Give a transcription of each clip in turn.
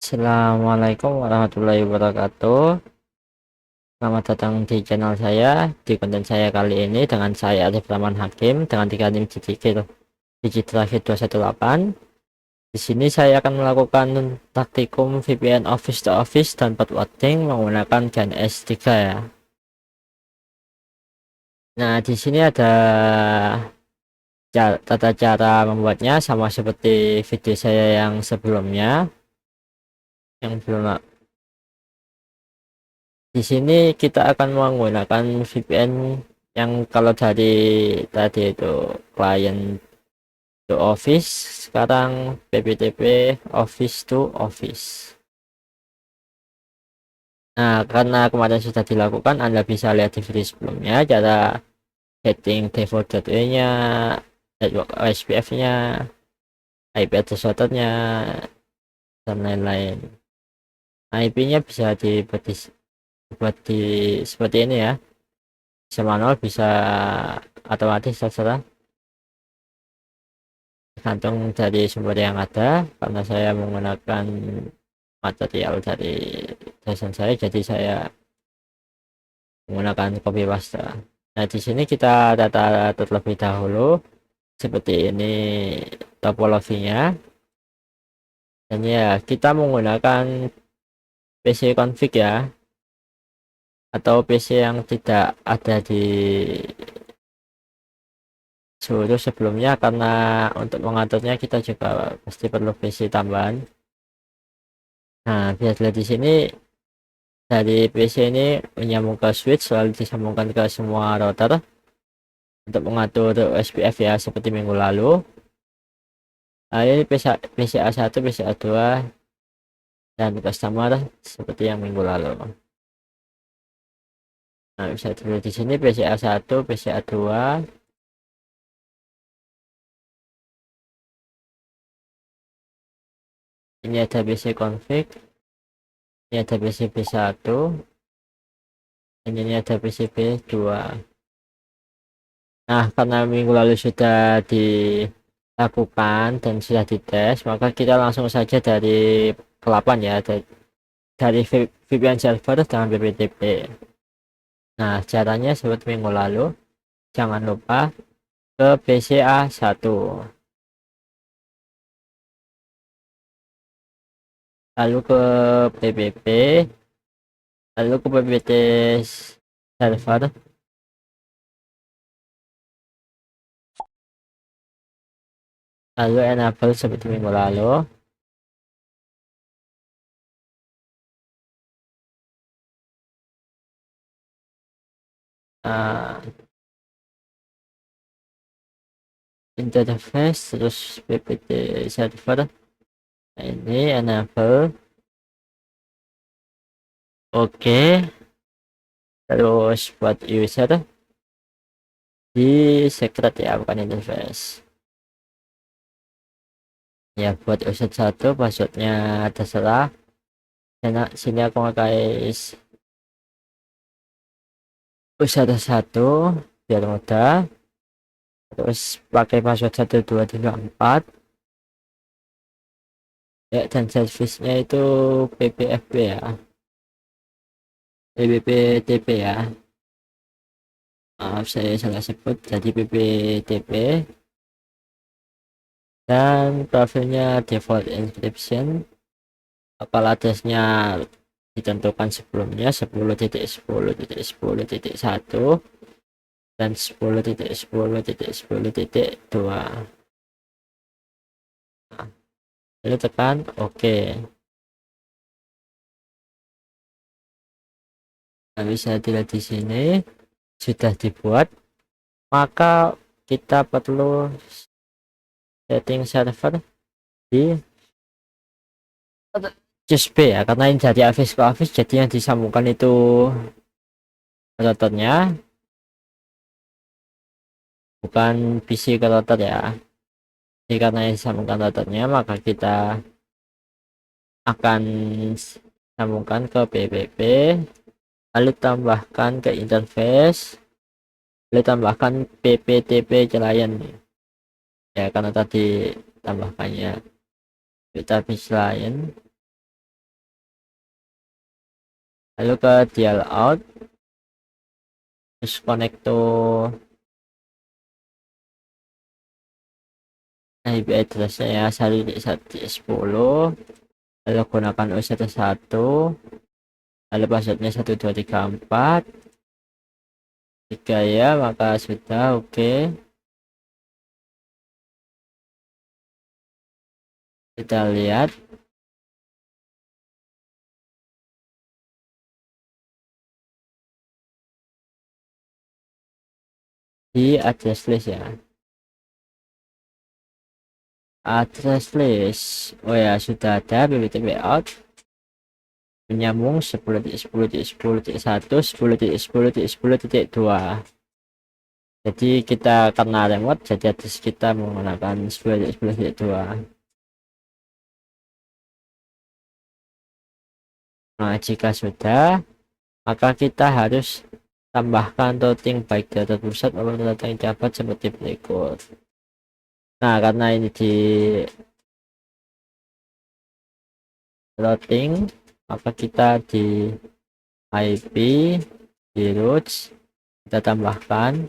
Assalamualaikum warahmatullahi wabarakatuh. Selamat datang di channel saya. Di konten saya kali ini dengan saya Arif Rahman Hakim dengan teknik Digital 218. Di sini saya akan melakukan praktikum VPN Office to Office dan passwording menggunakan GNS3 ya. Nah, di sini ada tata cara membuatnya sama seperti video saya yang sebelumnya. Yang belum Di sini kita akan menggunakan VPN yang kalau dari tadi itu client to office, sekarang PPTP office to office. Nah, karena kemarin sudah dilakukan, Anda bisa lihat di video sebelumnya cara setting default gateway-nya, network SPF-nya, IP address router-nya, dan lain-lain. IP-nya bisa dibuat di seperti ini ya, bisa manual, bisa otomatis, terserah tergantung dari sumber yang ada. Karena saya menggunakan material dari dosen saya, jadi saya menggunakan copy paste. Nah, di sini kita data terlebih dahulu seperti ini topologinya, dan ya kita menggunakan PC config ya, atau PC yang tidak ada di seluruh sebelumnya, karena untuk mengaturnya kita juga pasti perlu PC tambahan. Nah, bisa dilihat di sini dari PC ini menyambung ke switch, lalu disambungkan ke semua router untuk mengatur SPF ya, seperti minggu lalu. Nah, ini PCA1, PCA2, dan customer seperti yang minggu lalu. Nah, bisa dilihat di sini PCA1, PCA2. Ini ada PC config, ini ada PCB1, dan ini ada PCB2. Nah, karena minggu lalu sudah dilakukan dan sudah dites, maka kita langsung saja dari ke-8 ya, dari VPN server dengan BPTP. Nah, caranya seperti minggu lalu, jangan lupa ke PCA1, lalu ke PPP, lalu ke PPT server, lalu enable seperti minggu lalu. Nah, interface terus PPT server. Nah, ini enable. Oke, terus buat user di secret ya, bukan interface ya. Buat user 1 passwordnya terserah. Nah, sini aku pakai user 1 biar mudah. Terus pakai password 1234 ya, dan servisnya itu PPFP ya, PPTP ya. Maaf saya salah sebut, jadi PPTP. Dan profilnya default encryption, lokal addressnya ditentukan sebelumnya 10.10.10.1 dan 10.10.10.2. Nah, lalu tekan OK. Nah, bisa dilihat di sini sudah dibuat. Maka kita perlu setting server di just B ya, karena ini dari office ke office, jadi yang disambungkan itu routernya, bukan PC ke router ya. Jadi karena yang disambungkan routernya, maka kita akan sambungkan ke PPP, lalu tambahkan ke interface, lalu tambahkan PPTP client ya, karena tadi tambahkannya kita client. lalu ke dial out, terus connect to IP address-nya ya 1.1.10, lalu gunakan OS1, lalu passwordnya 1234 jika ya maka sudah oke. Kita lihat di address list ya, address list. Oh ya, sudah ada BBTB out menyambung 10.10.10.1 jadi kita karena remote jadi address kita menggunakan 10.10.2. Nah jika sudah maka kita harus tambahkan routing baik data pusat maupun data yang dapat seperti berikut. Nah karena ini di routing maka kita di IP di routes kita tambahkan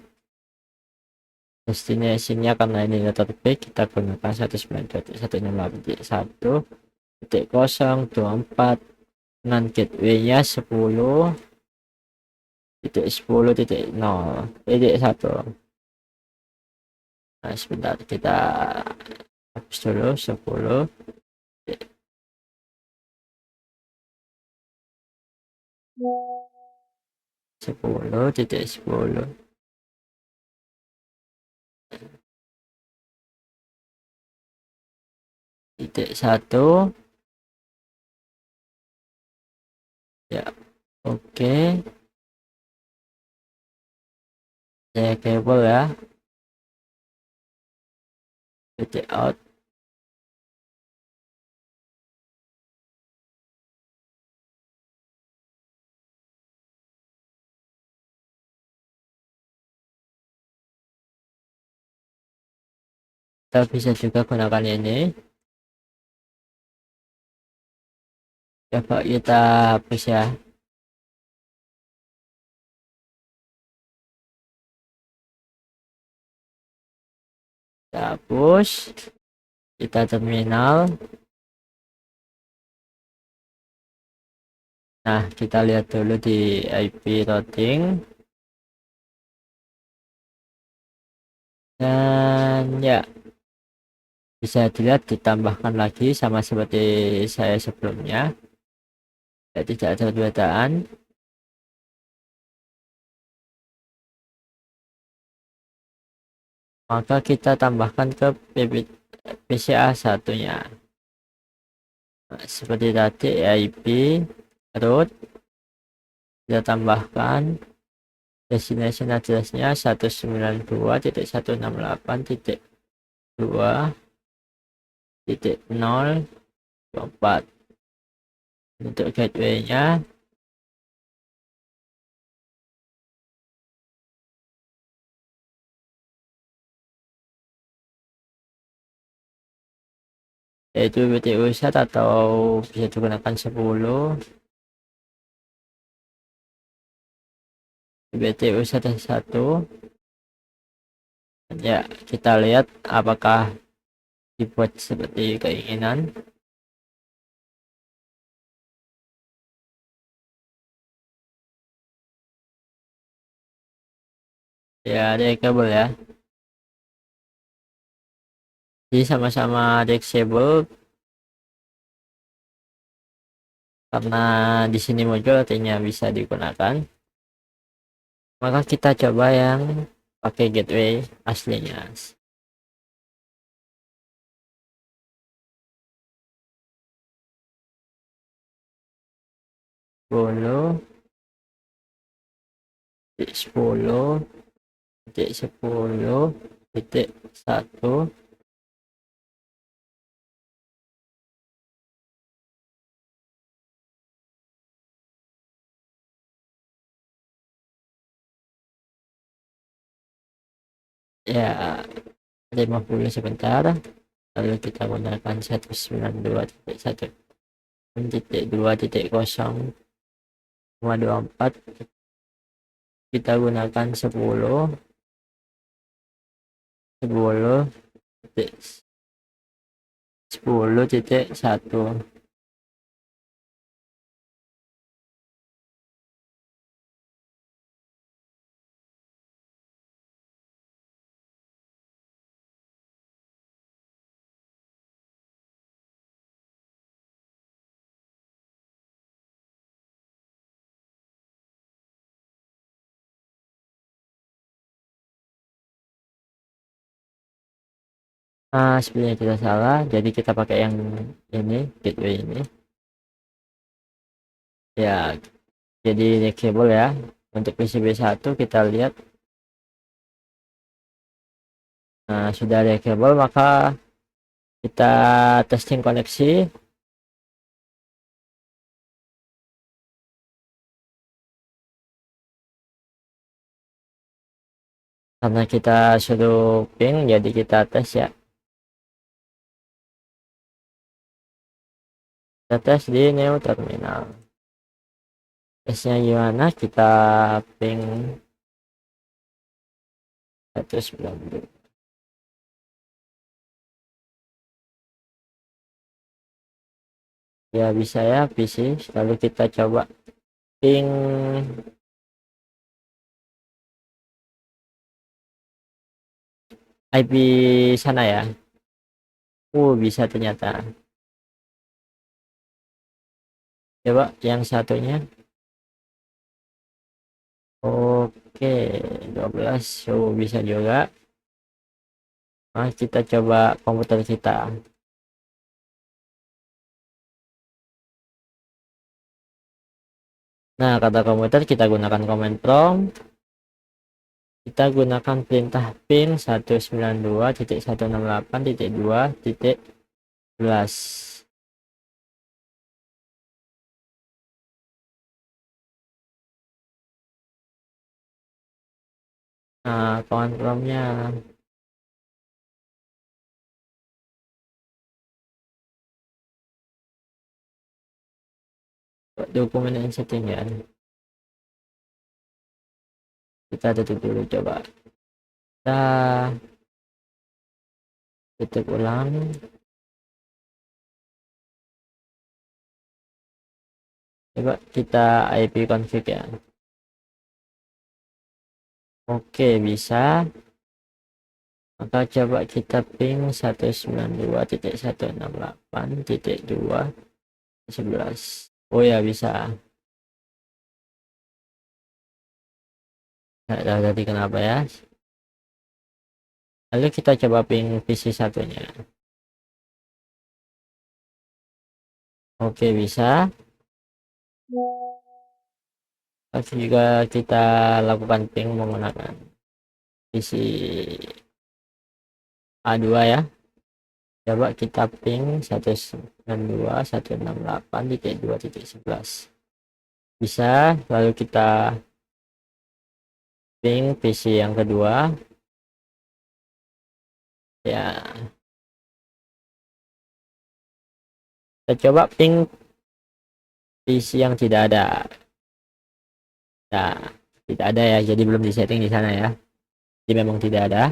destinasinya, karena ini network base kita gunakan 192.168.1.024 dengan gateway-nya 10.10.0.1. Nah sebentar kita hapus dulu 10. Titik 1 ya, oke. Saya kabel ya, titik out. Kita bisa juga gunakan ini. Coba kita hapus ya. Kita hapus, kita terminal. Nah kita lihat dulu di IP routing dan ya bisa dilihat ditambahkan lagi sama seperti saya sebelumnya ya, tidak ada perbedaan. Maka kita tambahkan ke PCA satunya. Nah, seperti tadi IP root kita tambahkan destination address-nya 192.168.2.024 untuk gateway-nya yaitu BTU set atau bisa digunakan 10 BTU set 1 ya. Kita lihat apakah dibuat seperti keinginan. Ya ada kabel ya, jadi sama-sama disable karena di sini muncul artinya bisa digunakan. Maka kita coba yang pakai gateway aslinya. Titik 10.10.1 ya 50 sebentar, lalu kita gunakan 192.1.2.0 0,24 kita gunakan 10,1. Nah, sebenarnya kita salah, jadi kita pakai yang ini, gateway ini ya. Jadi reachable ya. Untuk PCB1 kita lihat, nah sudah reachable, maka kita testing koneksi. Karena kita suruh ping, jadi kita tes ya. Kita tes di new terminal. Tesnya gimana? Kita ping 192. Ya bisa ya PC. Lalu kita coba ping IP sana ya. Bisa ternyata. Coba yang satunya. Oke, 12. Bisa juga. Nah, kita coba komputer kita. Nah, kata komputer kita gunakan command prompt. Kita gunakan perintah ping 192.168.2.11. Nah, command promptnya dokumen dan setting ya. Kita tutup dulu, coba kita tutup ulang. Coba kita IP config ya. Oke, bisa. Maka coba kita ping 192.168.2.11. Oh ya, bisa. Nggak tahu tadi kenapa ya. Lalu kita coba ping PC satunya. Oke, bisa. Lalu juga kita lakukan ping menggunakan PC A2 ya. Coba kita ping 192.168.2.11. Bisa. Lalu kita ping PC yang kedua ya. Kita coba ping PC yang tidak ada. Nah, tidak ada ya, jadi belum disetting di sana ya. Jadi memang tidak ada.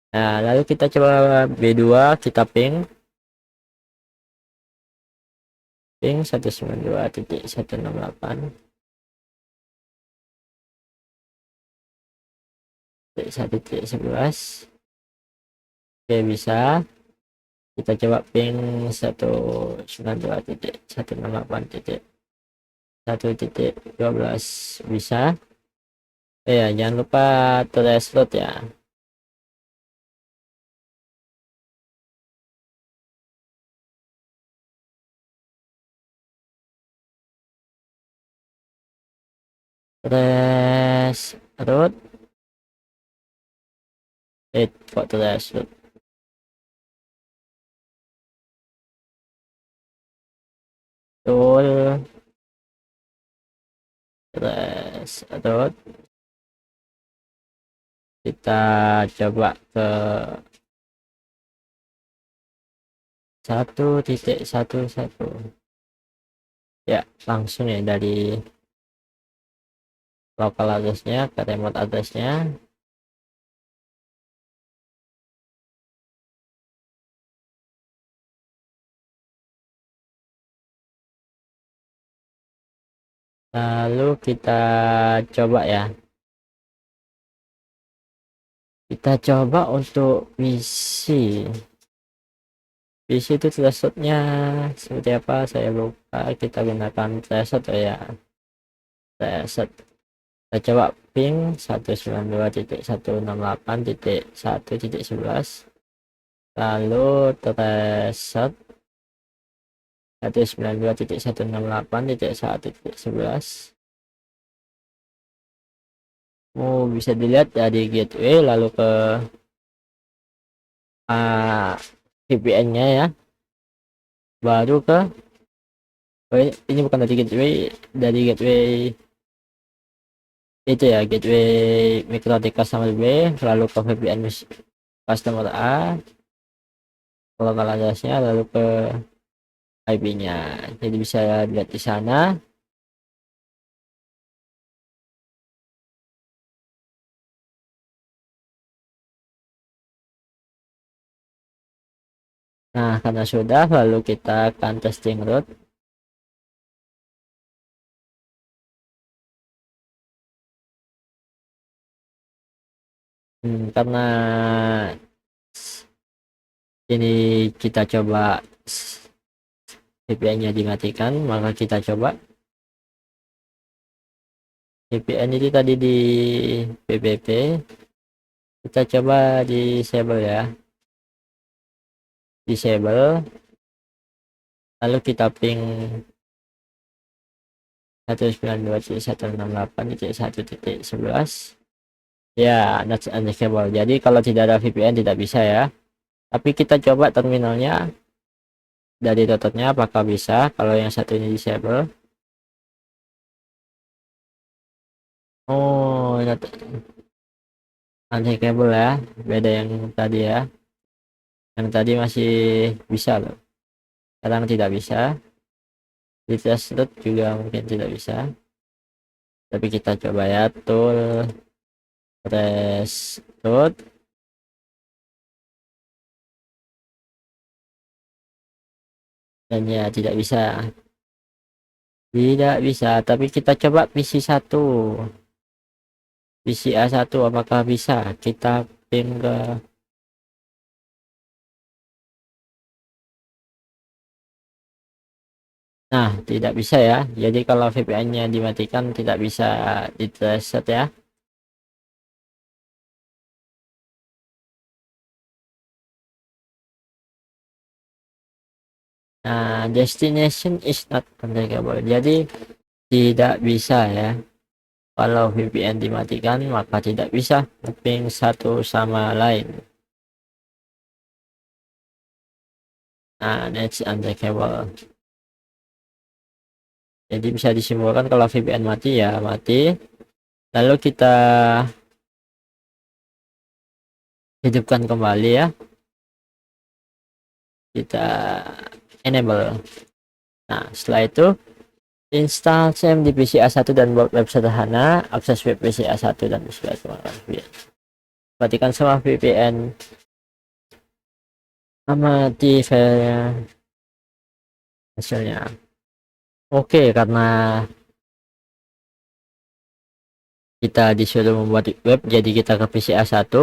Nah, lalu kita coba B2, kita ping 192.168.1.11. Oke, bisa. Kita coba ping 192.168.1.12. Bisa. Ya, jangan lupa trace route ya. Trace route. Kok trace route? Tool trace route. Kita coba ke 1.11 ya, langsung ya dari local address-nya ke remote address-nya. Lalu kita coba ya. Kita coba untuk PC itu thresholdnya seperti apa saya lupa. Kita gunakan threshold ya. Threshold. Kita coba ping 192.168.1.11. Lalu threshold 192.168.1.11. Bisa dilihat dari gateway lalu ke VPN-nya ya, baru ke ini bukan dari gateway itu ya, gateway MikroTik customer B, lalu ke VPN customer A, lokal address-nya, lalu ke IP-nya. Jadi bisa lihat di sana. Nah, karena sudah, lalu kita akan testing root. Karena ini kita coba VPN-nya dimatikan, maka kita coba VPN itu tadi di PPP, kita coba disable ya, disable, lalu kita ping 192.168.1.11 ya, not unable. Jadi kalau tidak ada VPN tidak bisa ya, tapi kita coba terminalnya dari tototnya apakah bisa. Kalau yang satu ini disable, oh not unable ya, beda yang tadi ya, yang tadi masih bisa loh, sekarang tidak bisa. Di test root juga mungkin tidak bisa, tapi kita coba ya, tool test root. Dan ya tidak bisa, tapi kita coba PC1, PCA1 apakah bisa. Kita ping ke, nah tidak bisa ya. Jadi kalau VPN-nya dimatikan tidak bisa di reset ya. Nah, destination is not configurable, jadi tidak bisa ya. Kalau VPN dimatikan maka tidak bisa ping satu sama lain. Nah, that's untrackable. Jadi bisa disimpulkan kalau VPN mati ya mati. Lalu kita hidupkan kembali ya, kita enable. Nah, setelah itu install CMD PCA1 dan buat web sederhana, akses web PCA1 dan VPN. Perhatikan semua VPN, amati filenya, hasilnya. Oke, karena kita disuruh membuat web, jadi kita ke PCA1.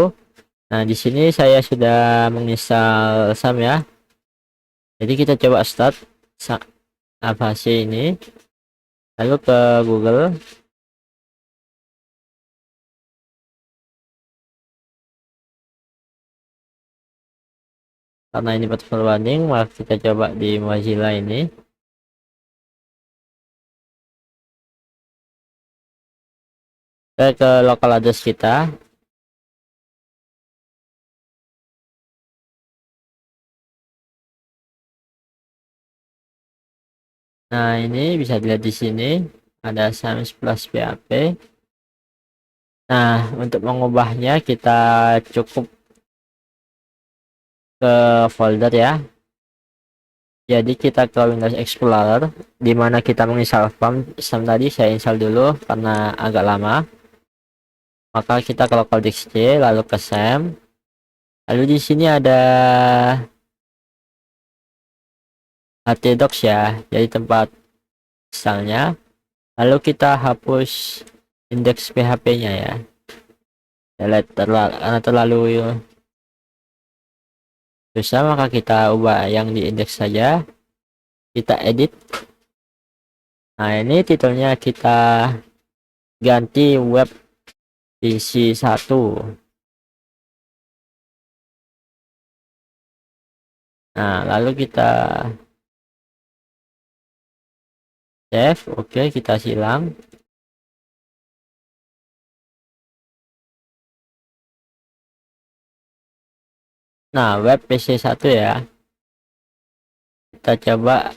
Nah, di sini saya sudah menginstal SAM ya. Jadi kita coba start Avasi ini, lalu ke Google. Karena ini platform running, maka kita coba di Mozilla ini. Kita ke local address kita. Nah, ini bisa dilihat di sini ada SAMS plus PHP. Nah, untuk mengubahnya kita cukup ke folder ya. Jadi kita ke Windows Explorer, di mana kita menginstal FAM tadi. Saya install dulu karena agak lama. Maka kita ke local disk C, lalu ke SAM. Lalu di sini ada htdocs ya, jadi tempat installnya. Lalu kita hapus indeks PHP-nya ya. Delete karena terlalu susah, maka kita ubah yang di indeks saja. Kita edit. Nah, ini titelnya kita ganti web PC 1. Nah, lalu kita save. Oke, kita silang. Nah, web PC 1 ya. Kita coba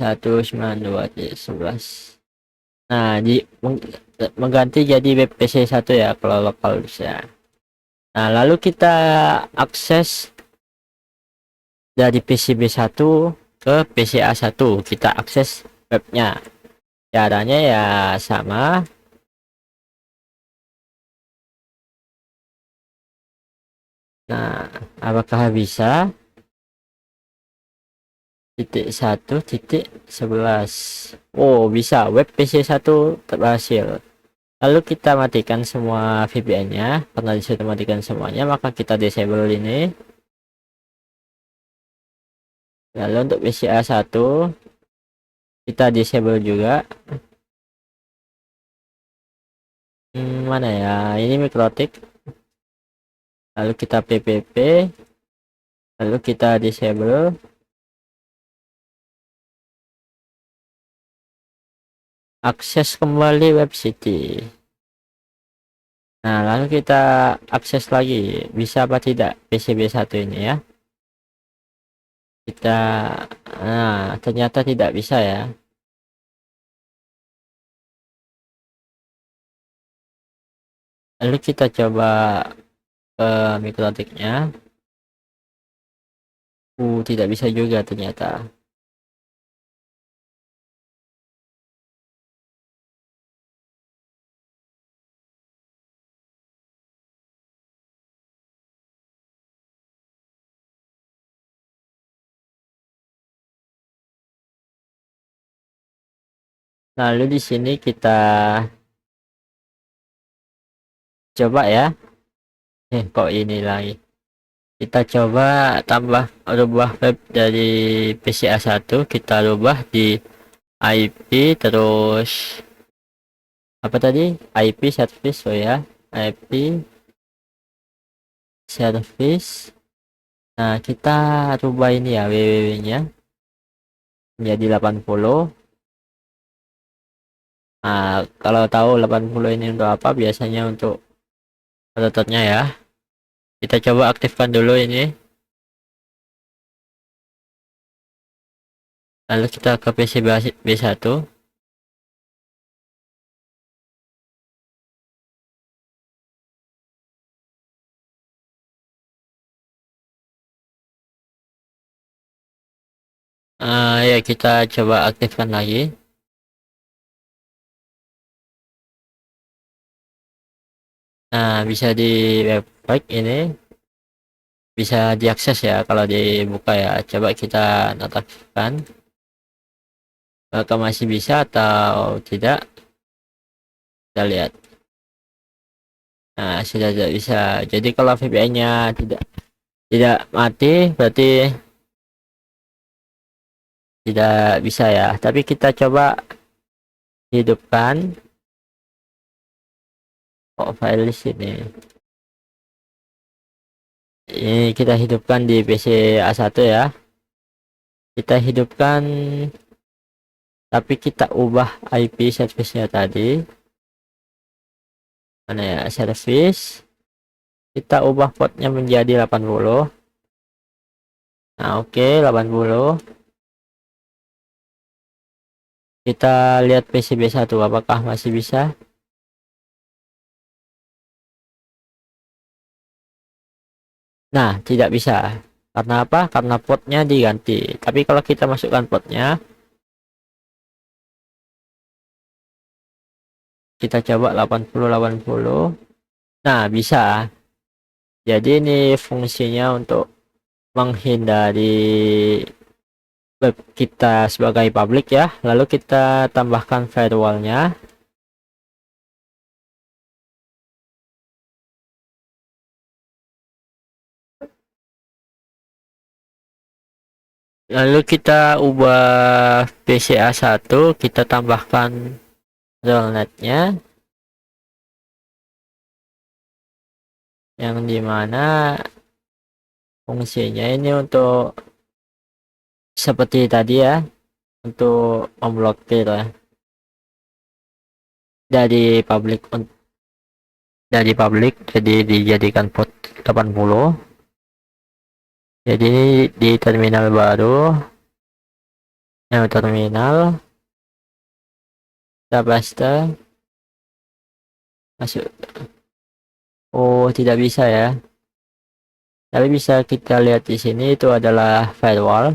192.11. Nah, mengganti jadi web PC 1 ya kalau lokal bisa. Nah, lalu kita akses dari PCB 1 ke PCA 1. Kita akses webnya. Caranya ya sama. Nah, apakah bisa? .1.11. Oh, bisa. Web PC 1 berhasil. Lalu kita matikan semua VPN-nya. Karena disuruh matikan semuanya, maka kita disable ini. Lalu untuk PCA 1 kita disable juga. Mana ya? Ini mikrotik. Lalu kita PPP. Lalu kita disable. Akses kembali web city. Nah, lalu kita akses lagi. Bisa apa tidak PCB 1 ini ya? Kita, nah, ternyata tidak bisa ya. Lalu kita coba ke mikrotiknya. Tidak bisa juga ternyata. Lalu di sini kita coba ya. Kok ini lagi? Kita coba tambah rubah web dari PCA 1, kita rubah di IP, terus apa tadi? IP service, oh ya. IP service. Nah, kita rubah ini ya www-nya menjadi 80. Nah, kalau tahu 80 ini untuk apa? Biasanya untuk routernya ya. Kita coba aktifkan dulu ini. Lalu kita ke PC B1. Ya, kita coba aktifkan lagi. Nah, bisa di website ini bisa diakses ya kalau dibuka ya. Coba kita nonaktifkan. Apakah masih bisa atau tidak? Kita lihat. Nah, sudah tidak bisa. Jadi kalau VPN-nya tidak mati, berarti tidak bisa ya. Tapi kita coba hidupkan. Oh, file di sini. Ini kita hidupkan di PC A1 ya. Kita hidupkan, tapi kita ubah IP service-nya tadi. Mana ya, service. Kita ubah portnya menjadi 80. Nah, oke, 80. Kita lihat PCB 1 apakah masih bisa. Nah, tidak bisa. Karena apa? Karena portnya diganti. Tapi kalau kita masukkan portnya, kita coba 80-80. Nah, bisa. Jadi ini fungsinya untuk menghindari web kita sebagai publik ya. Lalu kita tambahkan firewallnya. Lalu kita ubah PCA1, kita tambahkan telnetnya, yang dimana fungsinya ini untuk seperti tadi ya, untuk memblokir ya dari publik, jadi dijadikan port 80. Jadi ini di terminal baru, yang terminal kita paste, masuk. Oh, tidak bisa ya. Tapi bisa kita lihat di sini, itu adalah firewall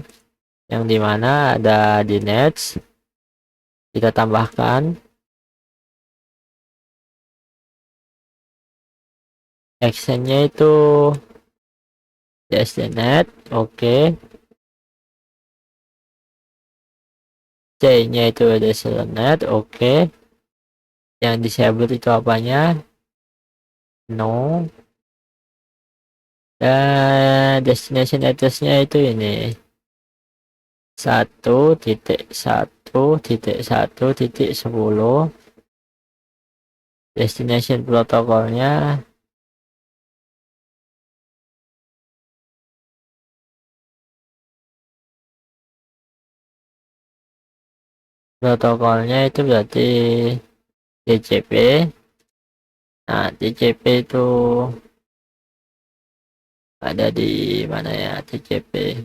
yang dimana ada di net. Kita tambahkan actionnya itu DSDNet. Oke. C nya itu DSDNet. Oke. Yang disable itu apanya? No. Dan destination address-nya itu ini 1.1.1.10. Destination protokolnya itu berarti DCP. Nah, DCP itu ada di mana ya DCP?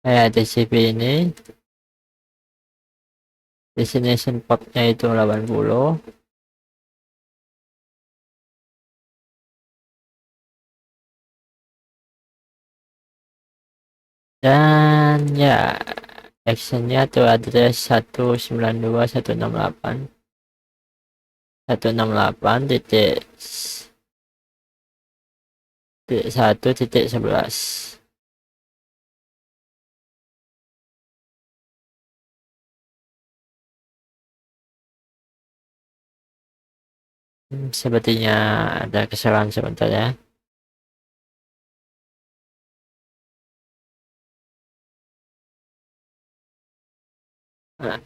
DCP ini destination portnya itu 80. Dan ya, actionnya tuh address 192.168 titik 1.11. Sepertinya ada kesalahan sebentar ya. Nah,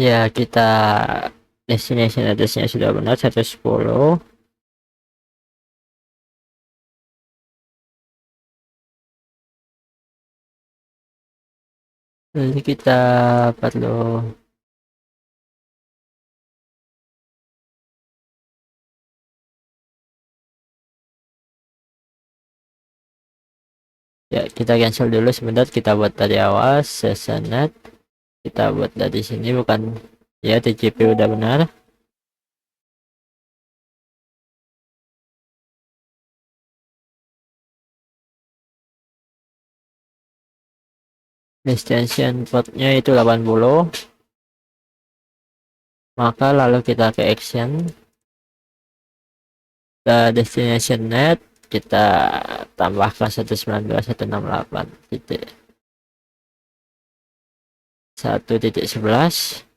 ya kita destination address-nya sudah benar 110. Jadi kita perlu ya, kita cancel dulu sebentar, kita buat dari awal sessionnet. Kita buat dari sini, bukan ya, TCP udah benar. Destination portnya itu 80. Maka lalu kita ke action, ke destination net, kita tambahkan 192.168 titik 1.11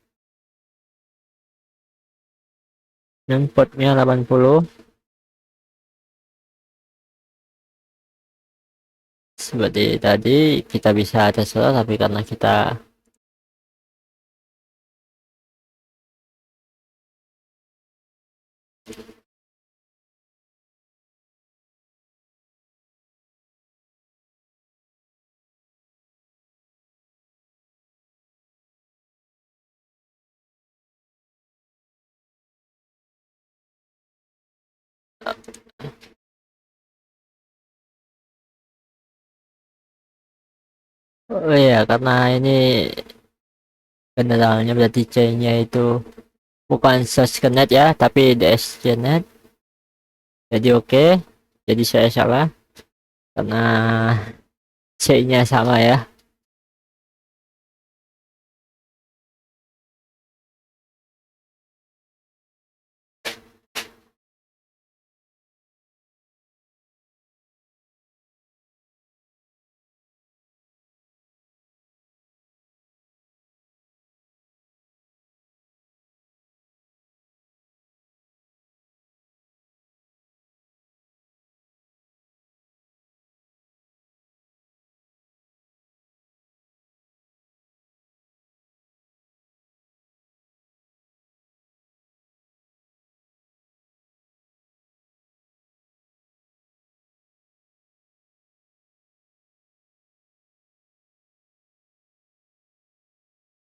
dan portnya 80. seperti tadi kita bisa terserah, tapi karena kita oh iya, karena ini generalnya berarti C-nya itu bukan Soskenet ya, tapi DSCnet. Jadi oke, jadi saya salah karena C-nya sama ya.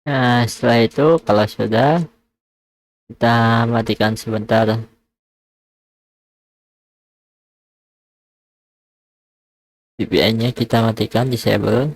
Nah, setelah itu kalau sudah, kita matikan sebentar VPN-nya, kita matikan disable.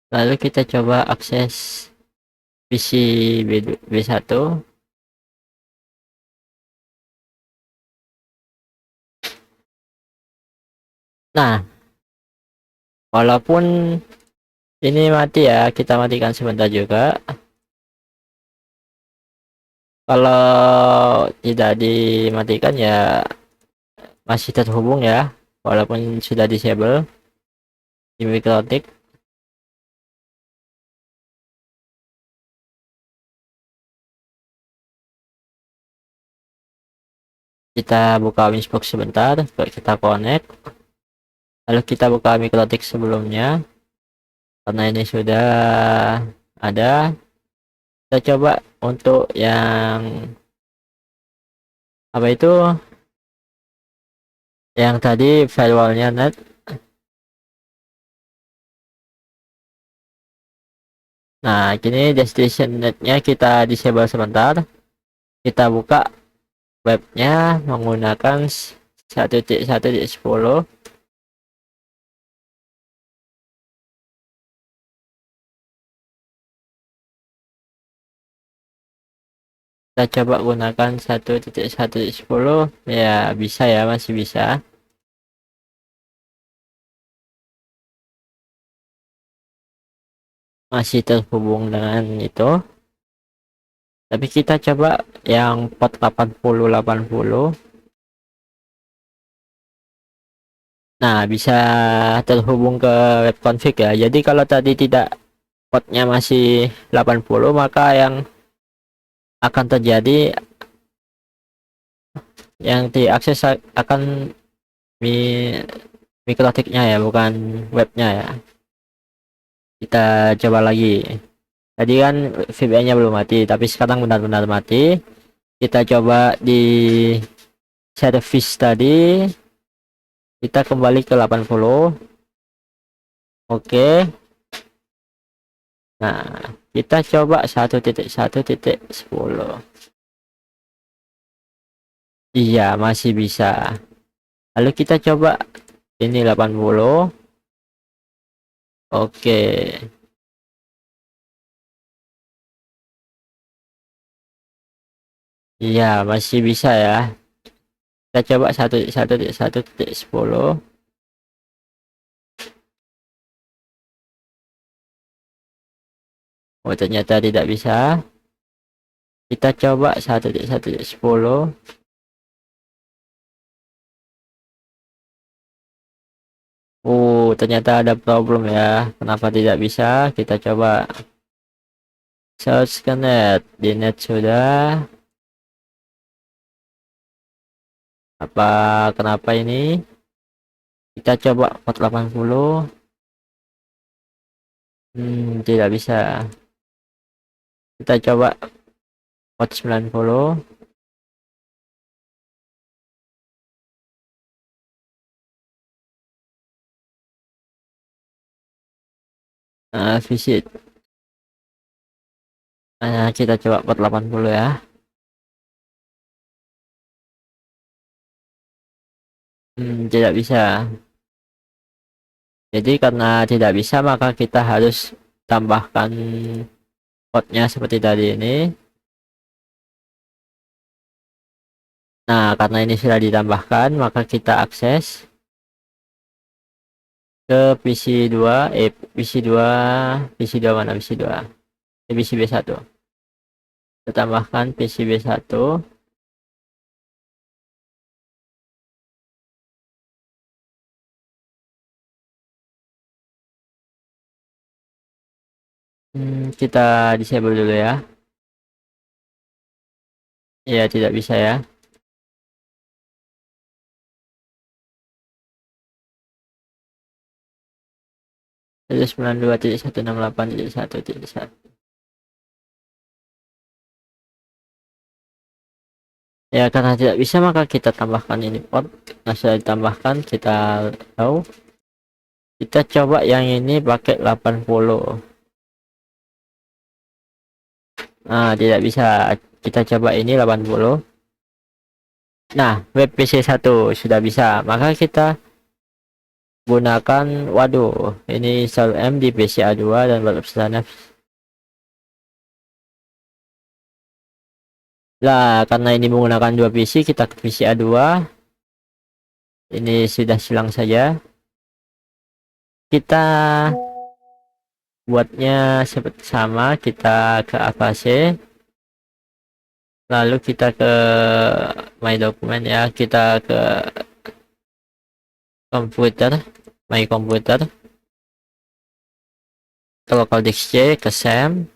Lalu kita coba akses PC B1. Nah, walaupun ini mati ya, kita matikan sebentar juga. Kalau tidak dimatikan ya masih terhubung ya, walaupun sudah disable di Mikrotik. Kita buka Winbox sebentar, kita connect. Lalu kita buka Mikrotik sebelumnya, karena ini sudah ada. Kita coba untuk yang apa itu, yang tadi firewallnya net. Nah, kini destination netnya kita disable sebentar. Kita buka webnya menggunakan 1.1.10. Kita coba gunakan 1.1.10 ya, bisa ya, masih bisa. Masih terhubung dengan itu. Tapi kita coba yang port 8080. Nah, bisa terhubung ke web config ya. Jadi kalau tadi tidak, portnya masih 80, maka yang akan terjadi, yang diakses akan mi mikrotiknya ya, bukan webnya ya. Kita coba lagi. Tadi kan VPN-nya belum mati, tapi sekarang benar-benar mati. Kita coba di service tadi, kita kembali ke 80. Oke. Nah, kita coba 1.1.10. Iya, masih bisa. Lalu kita coba ini 80. Oke. Iya, masih bisa ya. Kita coba 1.1.1.10. Oh, ternyata tidak bisa. Kita coba 1.1.10. Ternyata ada problem ya. Kenapa tidak bisa? Kita coba search ke net. Di net sudah. Kenapa ini? Kita coba 480. Tidak bisa. Kita coba 490. Visit. Kita coba 480 ya. Tidak bisa. Jadi karena tidak bisa, maka kita harus tambahkan code-nya seperti tadi ini. Nah, karena ini sudah ditambahkan, maka kita akses ke PC2, PC2, PC2 mana PC2? PCB1. Kita tambahkan PCB1. Kita disable dulu ya. Ya, tidak bisa ya. 192.168.1.1. Ya, karena tidak bisa, maka kita tambahkan ini port. Nah, sudah ditambahkan, kita tahu. Kita coba yang ini pakai 80. Nah, tidak bisa. Kita coba ini 80. Nah, web PC1 sudah bisa. Maka kita gunakan, waduh, ini install M di PCA2 dan sana. Lah, karena ini menggunakan dua PC, kita ke PCA2. Ini sudah silang saja. Kita buatnya seperti sama, kita ke Avase, lalu kita ke My Document ya, kita ke komputer, My Computer, ke local disk C, ke SAM,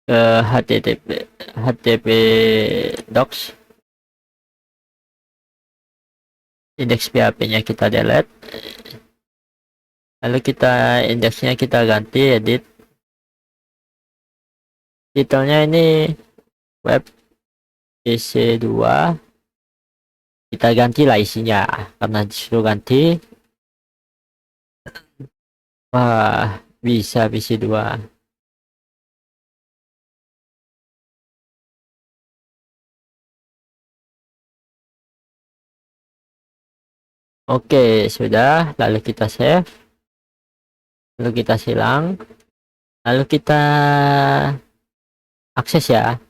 ke HTTP docs, indeks PHP-nya kita delete, lalu kita indeksnya kita ganti, edit, titelnya ini web PC2, kita gantilah isinya karena disuruh ganti. Wah, bisa PC2. Oke, sudah. Lalu kita save, lalu kita silang, lalu kita akses ya.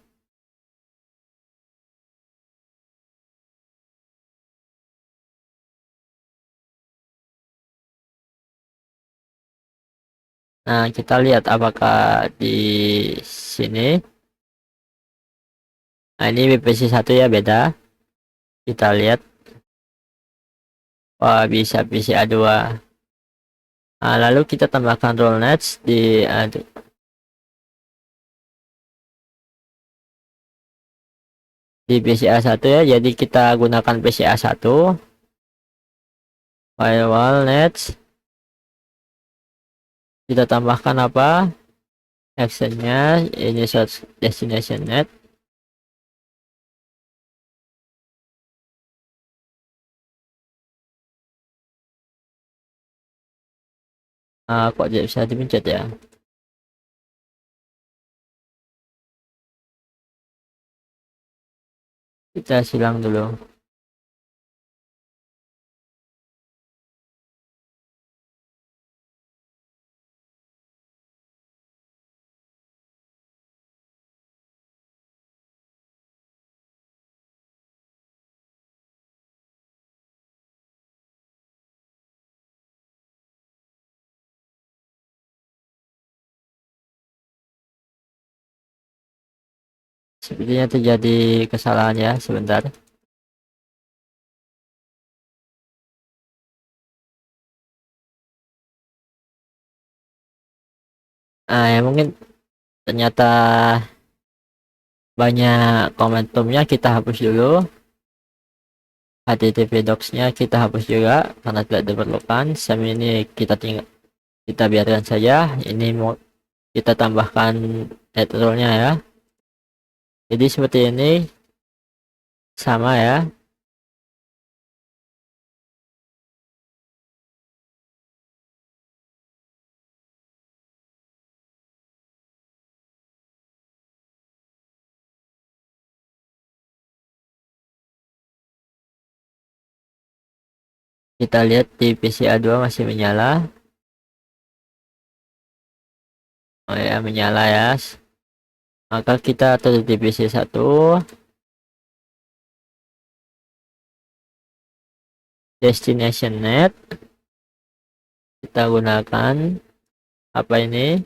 Nah, kita lihat apakah di sini. Nah, ini BPC1 ya, beda. Kita lihat. Wah, bisa PCA2. Nah, lalu kita tambahkan rollnets di PCA1 ya. Jadi kita gunakan PCA1. Firewall nets. Kita tambahkan apa? Actionnya ini search destination net. Kok tidak bisa dipencet ya? Kita silang dulu. Sepertinya terjadi kesalahan ya, sebentar. Ya mungkin ternyata banyak komentumnya, kita hapus dulu. HTTP docs-nya kita hapus juga karena tidak diperlukan. Sama ini kita biarkan saja. Ini mau kita tambahkan header-nya ya. Jadi seperti ini, sama ya. Kita lihat di PCA2 masih menyala. Oh ya, menyala ya. Maka kita tutup di PC1. Destination net. Kita gunakan apa ini?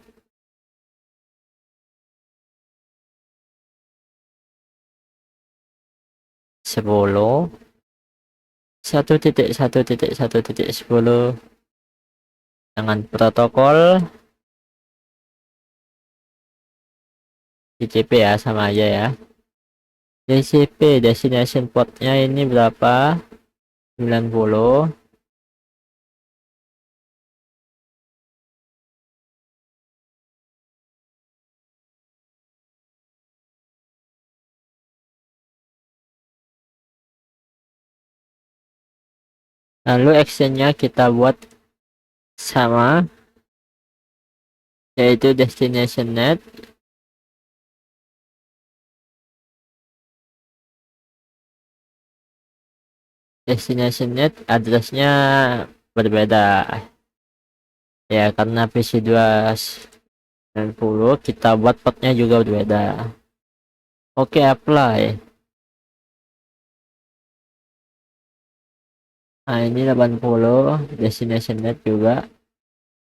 10 1.1.1.10 dengan protokol TCP ya, sama aja ya. DCP destination portnya ini berapa? 90. Lalu actionnya kita buat sama, yaitu destination net. Destination net addressnya berbeda ya, karena PC290 kita buat portnya juga berbeda. Oke, apply. Nah, ini 80 destination net juga.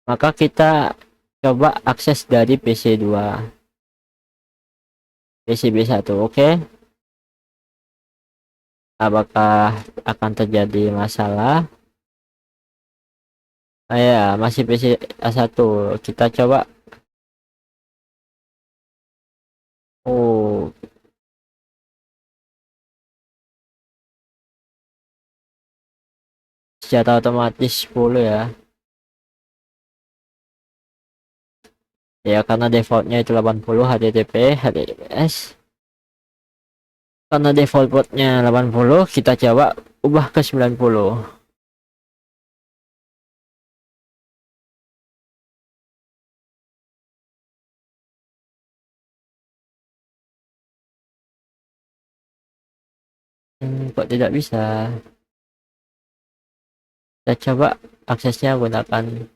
Maka kita coba akses dari PC2, PCB1. Oke. Apakah akan terjadi masalah? Ya, masih PC1. Kita coba. Oh, secara otomatis 10 ya. Ya, karena defaultnya itu 80 HTTP, HTTPS. Karena default portnya 80, kita coba ubah ke 90. Kok tidak bisa? Kita coba aksesnya gunakan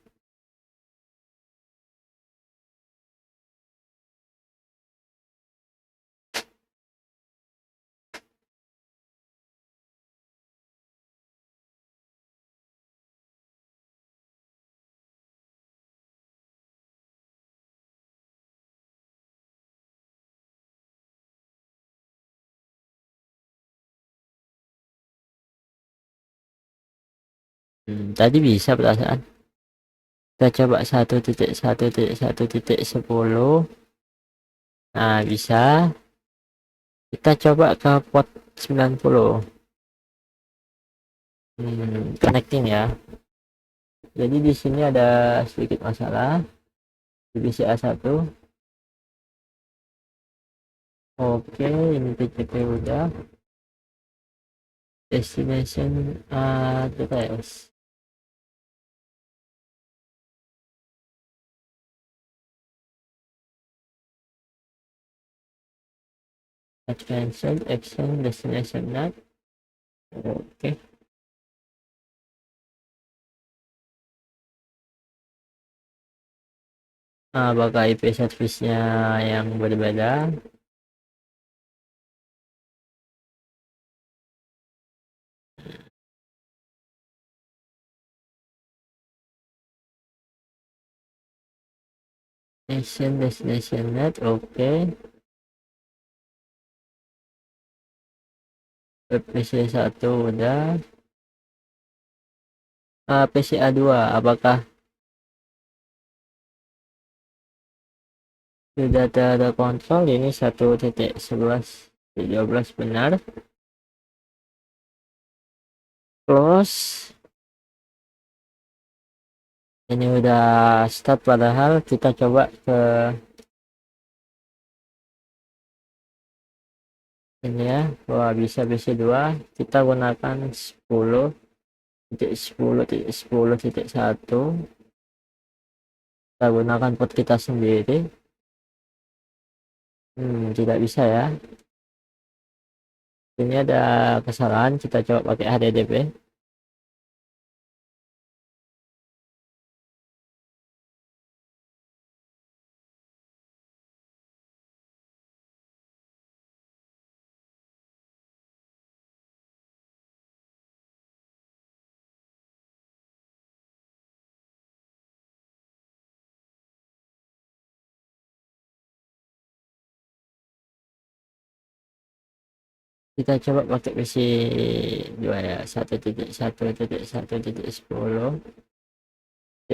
tadi bisa perasaan. Kita coba 1.1.1.10. Nah, bisa. Kita coba ke port 90. Connecting ya. Jadi di sini ada sedikit masalah di BCA1. Oke, ini TCP udah. Destination address. Action destination net. Oke. Apakah IP service-nya yang berbeda? Destination net. Oke. PC1 udah. PCA2 apakah sudah terkontrol? Ini 1.11.12 benar. Close. Ini udah start, padahal kita coba ke ini ya. Wah, bisa PC2. Kita gunakan 10.10.10.1. Kita gunakan port kita sendiri. Tidak bisa ya. Ini ada kesalahan, kita coba pakai HDDP. Kita coba pakai PC 2 ya. 1.1.1.10.90.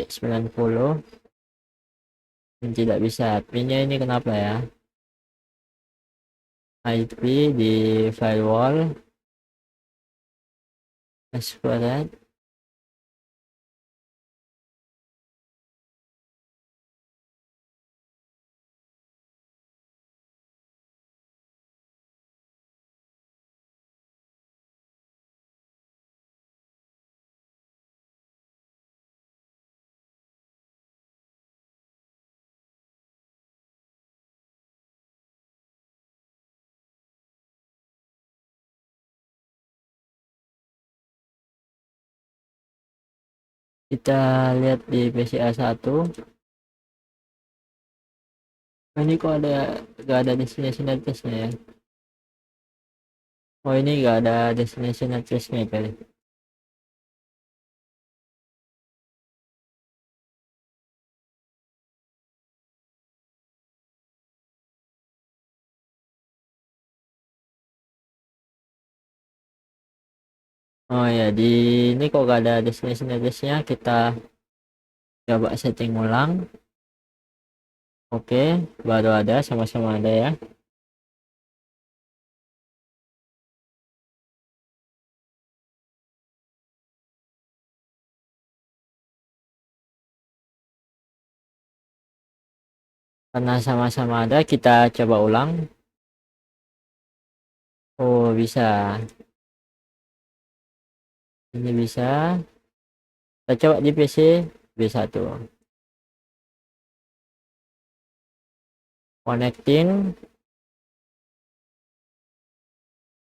Tidak bisa. Pinnya ini kenapa ya? IP di firewall. Password. Kita lihat di PCA1. Ini kok gak ada destination address-nya ya? Oh, ini gak ada destination address-nya kali. Oh ya, di ini kok gak ada destination address-nya. Kita coba setting ulang. Oke, baru ada, sama-sama ada ya. Karena sama-sama ada, kita coba ulang. Oh, bisa. Ini bisa. Kita coba di PC B1. Connecting.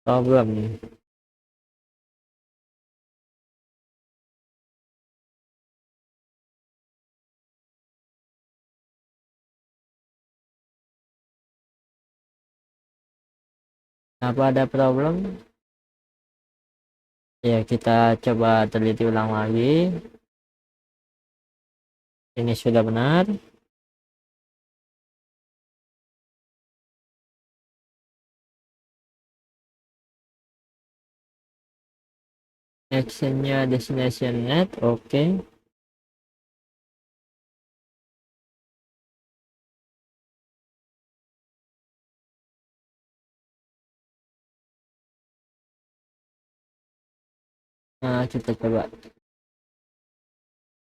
Problem. Apa ada problem? Ya, kita coba teliti ulang lagi. Ini sudah benar. Actionnya destination net. Oke. Nah, kita coba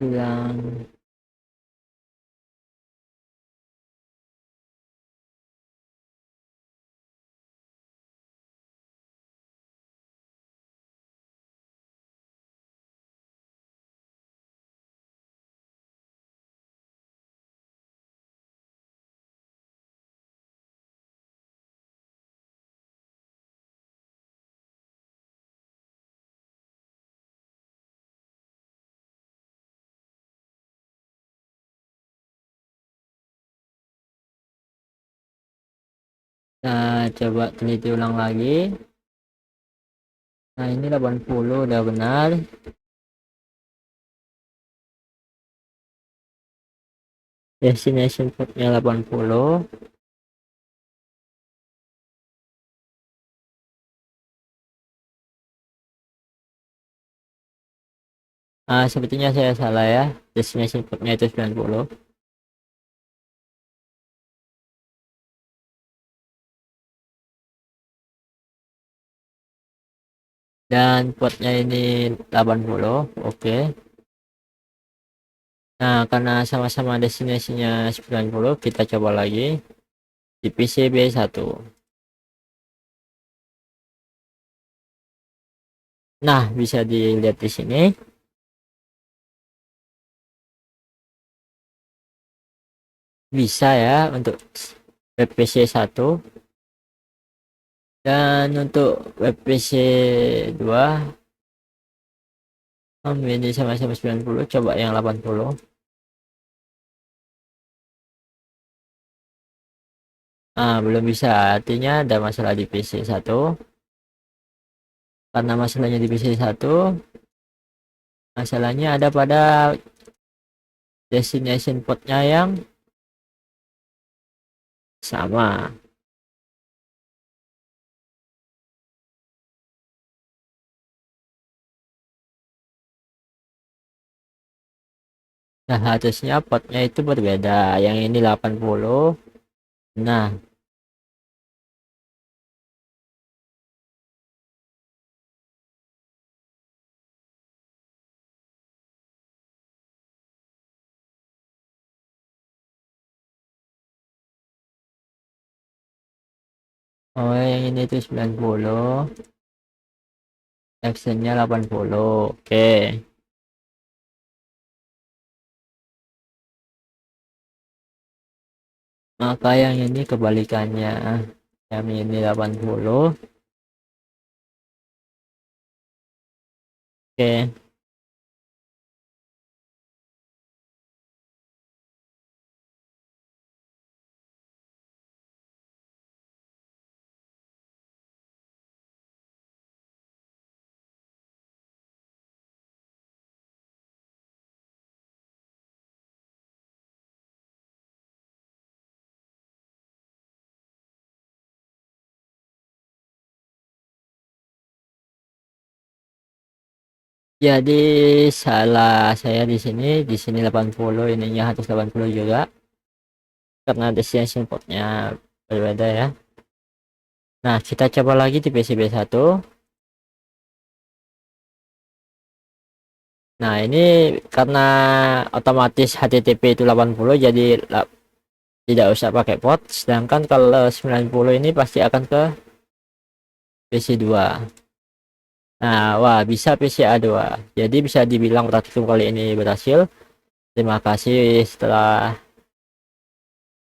ulang. Kita coba teliti ulang lagi. Nah, ini 80 udah benar. Destination portnya 80. Sepertinya saya salah ya, destination portnya itu 90. Dan portnya ini 80. Oke. Nah, karena sama-sama destinasinya 90, kita coba lagi di PCB1. Nah, bisa dilihat di sini. Bisa ya untuk web PC1, dan untuk web PC2 ini sama-sama 90, coba yang 80. Belum bisa, artinya ada masalah di PC1. Karena masalahnya di PC1, masalahnya ada pada destination portnya yang sama. Nah, harusnya portnya itu berbeda. Yang ini 80. Nah, oh yang ini tuh 90, actionnya 80. Oke. Maka yang ini kebalikannya. Yang ini 80. Oke. Jadi salah saya di sini. Di sini 80, ininya harus 80 juga. Karena destination portnya berbeda ya. Nah, kita coba lagi di PCB1. Nah, ini karena otomatis HTTP itu 80, jadi tidak usah pakai port. Sedangkan kalau 90 ini pasti akan ke PC2. Nah, wah, bisa PCA2. Jadi bisa dibilang praktikum kali ini berhasil. Terima kasih setelah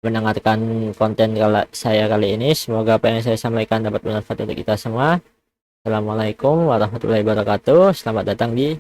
mendengarkan konten saya kali ini. Semoga apa yang saya sampaikan dapat bermanfaat untuk kita semua. Assalamualaikum warahmatullahi wabarakatuh. Selamat datang di